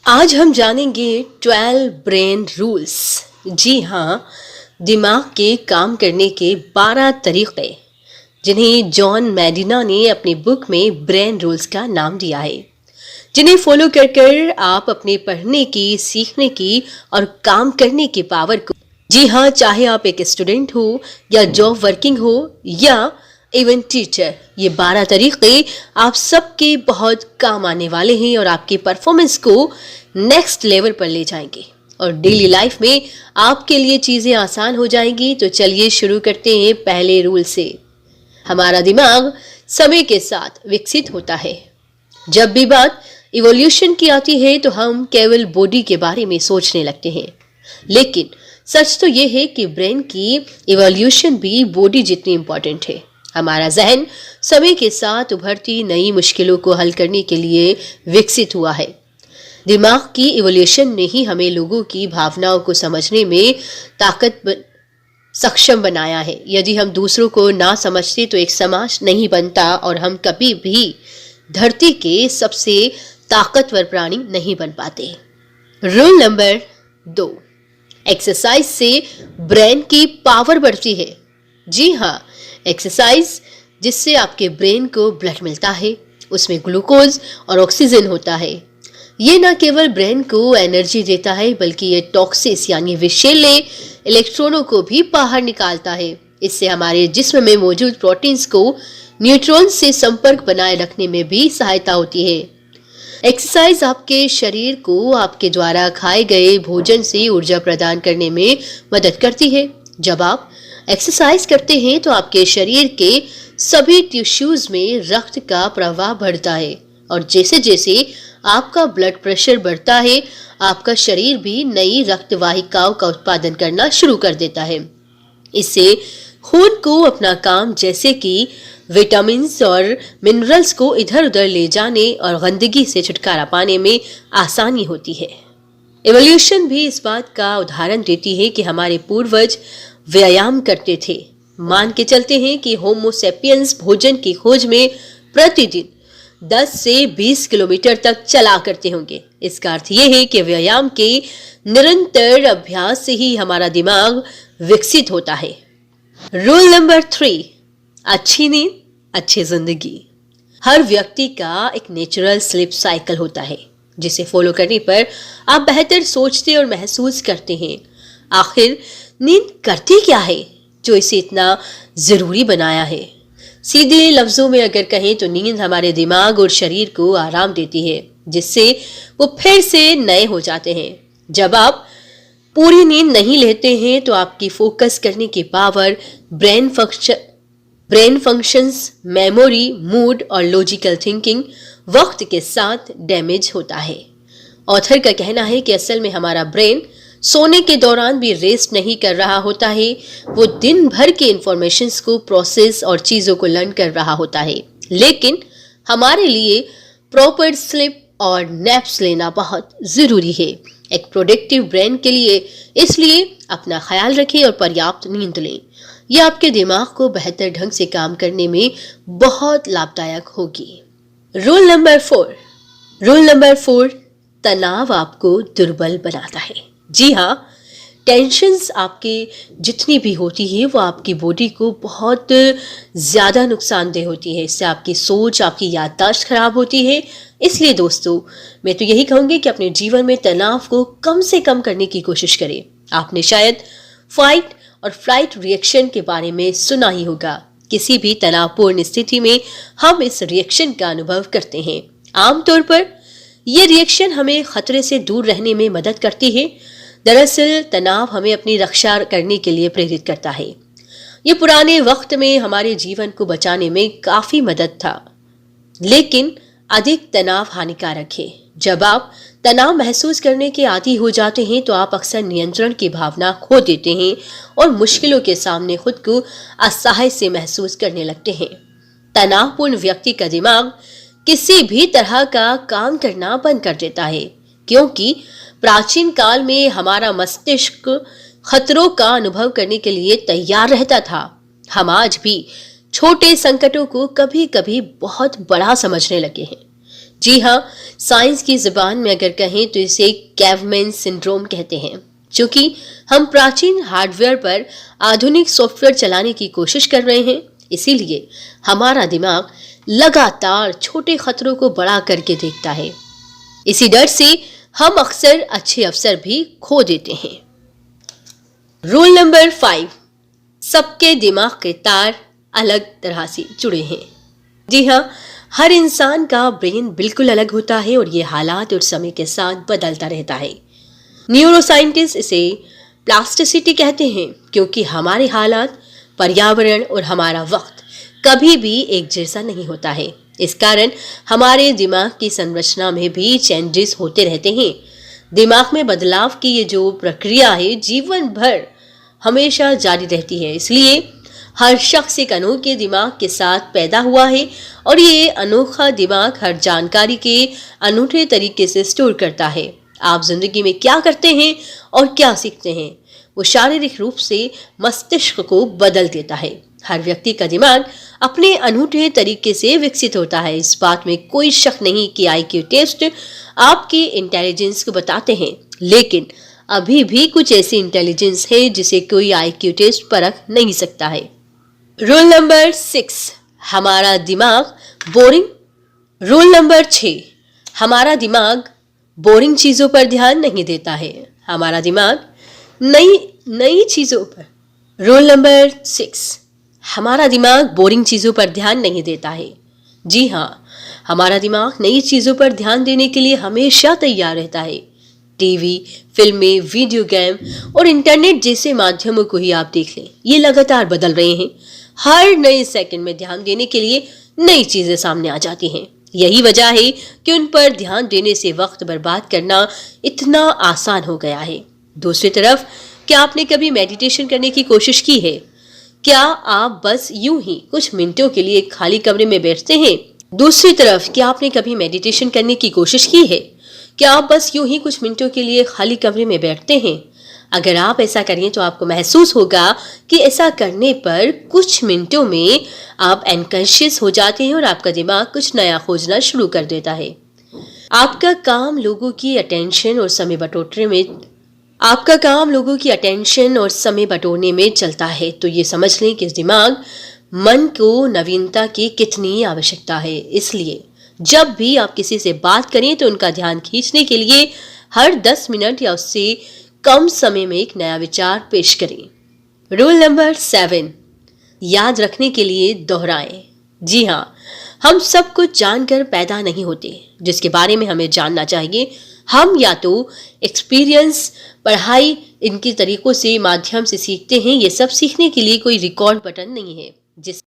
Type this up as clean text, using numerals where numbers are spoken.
आज हम जानेंगे 12 ब्रेन रूल्स। जी हाँ, दिमाग के काम करने के 12 तरीके, जिन्हें जॉन मैडिना ने अपनी बुक में ब्रेन रूल्स का नाम दिया है, जिन्हें फॉलो कर कर आप अपने पढ़ने की, सीखने की और काम करने की पावर को, जी हाँ, चाहे आप एक स्टूडेंट हो या जॉब वर्किंग हो या इवन टीचर, ये 12 तरीके आप सबके बहुत काम आने वाले हैं और आपकी परफॉर्मेंस को नेक्स्ट लेवल पर ले जाएंगे और डेली लाइफ में आपके लिए चीजें आसान हो जाएंगी। तो चलिए शुरू करते हैं पहले रूल से। हमारा दिमाग समय के साथ विकसित होता है। जब भी बात इवोल्यूशन की आती है तो हम केवल बॉडी के बारे में सोचने लगते हैं, लेकिन सच तो यह है कि ब्रेन की इवोल्यूशन भी बॉडी जितनी इंपॉर्टेंट है। हमारा जहन समय के साथ उभरती नई मुश्किलों को हल करने के लिए विकसित हुआ है। दिमाग की इवोल्यूशन ने ही हमें लोगों की भावनाओं को समझने में सक्षम बनाया है। यदि हम दूसरों को ना समझते तो एक समाज नहीं बनता और हम कभी भी धरती के सबसे ताकतवर प्राणी नहीं बन पाते। रूल नंबर 2, एक्सरसाइज से ब्रेन की पावर बढ़ती है। जी हाँ, एक्सरसाइज जिससे आपके ब्रेन को ब्लड मिलता है, उसमें ग्लूकोज और ऑक्सीजन होता है। ये न केवल ब्रेन को एनर्जी देता है, बल्कि ये टॉक्सिस यानी विषैले इलेक्ट्रॉनों को भी बाहर निकालता है। इससे हमारे जिस्म में मौजूद प्रोटीन्स को न्यूट्रॉन से संपर्क बनाए रखने में भी सहायता होती है। एक्सरसाइज आपके शरीर को आपके द्वारा खाए गए भोजन से ऊर्जा प्रदान करने में मदद करती है। जब आप एक्सरसाइज करते हैं तो आपके शरीर के सभी टिश्यूज में रक्त का प्रवाह बढ़ता है और जैसे जैसे आपका ब्लड प्रेशर बढ़ता है, आपका शरीर भी नई रक्त वाहिकाओं का उत्पादन करना शुरू कर देता है। इससे खून को अपना काम जैसे कि विटामिन और मिनरल्स को इधर उधर ले जाने और गंदगी से छुटकारा पाने में आसानी होती है। एवोल्यूशन भी इस बात का उदाहरण देती है कि हमारे पूर्वज व्यायाम करते थे। मान के चलते हैं कि होमो सेपियंस भोजन की खोज में प्रतिदिन 10 से 20 किलोमीटर तक चला करते होंगे। इसका अर्थ यह है कि व्यायाम के निरंतर अभ्यास से ही हमारा दिमाग विकसित होता है। रूल नंबर 3, अच्छी नींद अच्छी जिंदगी। हर व्यक्ति का एक नेचुरल स्लीप साइकिल होता है, जिसे फॉलो करने पर आप बेहतर सोचते और महसूस करते हैं। आखिर नींद करती क्या है जो इसे इतना जरूरी बनाया है? सीधे लफ्जों में अगर कहें तो नींद हमारे दिमाग और शरीर को आराम देती है, जिससे वो फिर से नए हो जाते हैं। जब आप पूरी नींद नहीं लेते हैं तो आपकी फोकस करने की power, brain functions, memory, mood और लॉजिकल थिंकिंग वक्त के साथ डैमेज होता है। ऑथर का कहना है कि असल में हमारा ब्रेन सोने के दौरान भी रेस्ट नहीं कर रहा होता है। वो दिन भर के इंफॉर्मेशंस को प्रोसेस और चीजों को लर्न कर रहा होता है, लेकिन हमारे लिए प्रॉपर स्लीप और नैप्स लेना बहुत जरूरी है एक प्रोडक्टिव ब्रेन के लिए। इसलिए अपना ख्याल रखें और पर्याप्त नींद लें। यह आपके दिमाग को बेहतर ढंग से काम करने में बहुत लाभदायक होगी। रूल नंबर 4, तनाव आपको दुर्बल बनाता है। जी हाँ, टेंशन्स आपके जितनी भी होती है वो आपकी बॉडी को बहुत ज़्यादा नुकसानदेह होती है। इससे आपकी सोच, आपकी याददाश्त खराब होती है। इसलिए दोस्तों, मैं तो यही कहूँगी कि अपने जीवन में तनाव को कम से कम करने की कोशिश करें। आपने शायद फाइट और फ्लाइट रिएक्शन के बारे में सुना ही होगा। किसी भी तनावपूर्ण स्थिति में हम इस रिएक्शन का अनुभव करते हैं। आमतौर पर यह रिएक्शन हमें खतरे से दूर रहने में मदद करती है। दरअसल तनाव हमें अपनी रक्षा करने के लिए प्रेरित करता है। ये पुराने वक्त में हमारे जीवन को बचाने में काफी मदद था, लेकिन अधिक तनाव हानिकारक है। जब आप तनाव महसूस करने के आदी हो जाते हैं तो आप अक्सर नियंत्रण की भावना खो देते हैं और मुश्किलों के सामने खुद को असहाय से महसूस करने लगते हैं। तनावपूर्ण व्यक्ति का दिमाग किसी भी तरह का काम करना बंद कर देता है, क्योंकि प्राचीन काल में हमारा मस्तिष्क खतरों का अनुभव करने के लिए तैयार रहता था। हम आज भी छोटे संकटों को कभी कभी बहुत बड़ा समझने लगे हैं। जी हाँ, साइंस की ज़ुबान में अगर कहें तो इसे कैवमैन सिंड्रोम कहते हैं, क्योंकि हम प्राचीन हार्डवेयर पर आधुनिक सॉफ्टवेयर चलाने की कोशिश कर रहे हैं। इसीलिए हमारा दिमाग लगातार छोटे खतरों को बड़ा करके देखता है। इसी डर से हम अक्सर अच्छे अवसर भी खो देते हैं। रूल नंबर 5, सबके दिमाग के तार अलग तरह से जुड़े हैं। जी हाँ, हर इंसान का ब्रेन बिल्कुल अलग होता है और ये हालात और समय के साथ बदलता रहता है। न्यूरोसाइंटिस्ट इसे प्लास्टिसिटी कहते हैं, क्योंकि हमारे हालात, पर्यावरण और हमारा वक्त कभी भी एक जैसा नहीं होता है। इस कारण हमारे दिमाग की संरचना में भी चेंजेस होते रहते हैं। दिमाग में बदलाव की ये जो प्रक्रिया है जीवन भर हमेशा जारी रहती है। इसलिए हर शख्स एक अनोखे दिमाग के साथ पैदा हुआ है और ये अनोखा दिमाग हर जानकारी के अनूठे तरीके से स्टोर करता है। आप जिंदगी में क्या करते हैं और क्या सीखते हैं, वो शारीरिक रूप से मस्तिष्क को बदल देता है। हर व्यक्ति का दिमाग अपने अनूठे तरीके से विकसित होता है। इस बात में कोई शक नहीं कि आईक्यू टेस्ट आपकी इंटेलिजेंस को बताते हैं, लेकिन अभी भी कुछ ऐसी इंटेलिजेंस है जिसे कोई आईक्यू टेस्ट परख नहीं सकता है। रूल नंबर 6, हमारा दिमाग बोरिंग। रूल नंबर 6, हमारा दिमाग बोरिंग चीजों पर ध्यान नहीं देता है। हमारा दिमाग नई चीजों पर। रूल नंबर 6, हमारा दिमाग बोरिंग चीजों पर ध्यान नहीं देता है। जी हाँ, हमारा दिमाग नई चीजों पर ध्यान देने के लिए हमेशा तैयार रहता है। टीवी, फिल्में, वीडियो गेम और इंटरनेट जैसे माध्यमों को ही आप देख लें, ये लगातार बदल रहे हैं। हर नए सेकंड में ध्यान देने के लिए नई चीजें सामने आ जाती हैं। यही वजह है कि उन पर ध्यान देने से वक्त बर्बाद करना इतना आसान हो गया है। दूसरी तरफ, क्या आपने कभी मेडिटेशन करने की कोशिश की है? क्या आप बस यूं ही कुछ मिनटों के लिए खाली कमरे में बैठते हैं? दूसरी तरफ, क्या आपने कभी मेडिटेशन करने की कोशिश की है? क्या आप बस यूं ही कुछ मिनटों के लिए खाली कमरे में बैठते हैं? अगर आप ऐसा करें तो आपको महसूस होगा कि ऐसा करने पर कुछ मिनटों में आप अनकॉन्शियस हो जाते हैं और आपका दिमाग कुछ नया खोजना शुरू कर देता है। आपका काम लोगों की अटेंशन और समय बटोरने में चलता है, तो ये समझ लें कि दिमाग मन को नवीनता की कितनी आवश्यकता है। इसलिए जब भी आप किसी से बात करें तो उनका ध्यान खींचने के लिए हर 10 मिनट या उससे कम समय में एक नया विचार पेश करें। रूल नंबर 7, याद रखने के लिए दोहराएं। जी हाँ, हम सब कुछ जानकर पैदा नहीं होते जिसके बारे में हमें जानना चाहिए। हम या तो एक्सपीरियंस, पढ़ाई, इनके तरीकों से माध्यम से सीखते हैं। ये सब सीखने के लिए कोई रिकॉर्ड बटन नहीं है जिस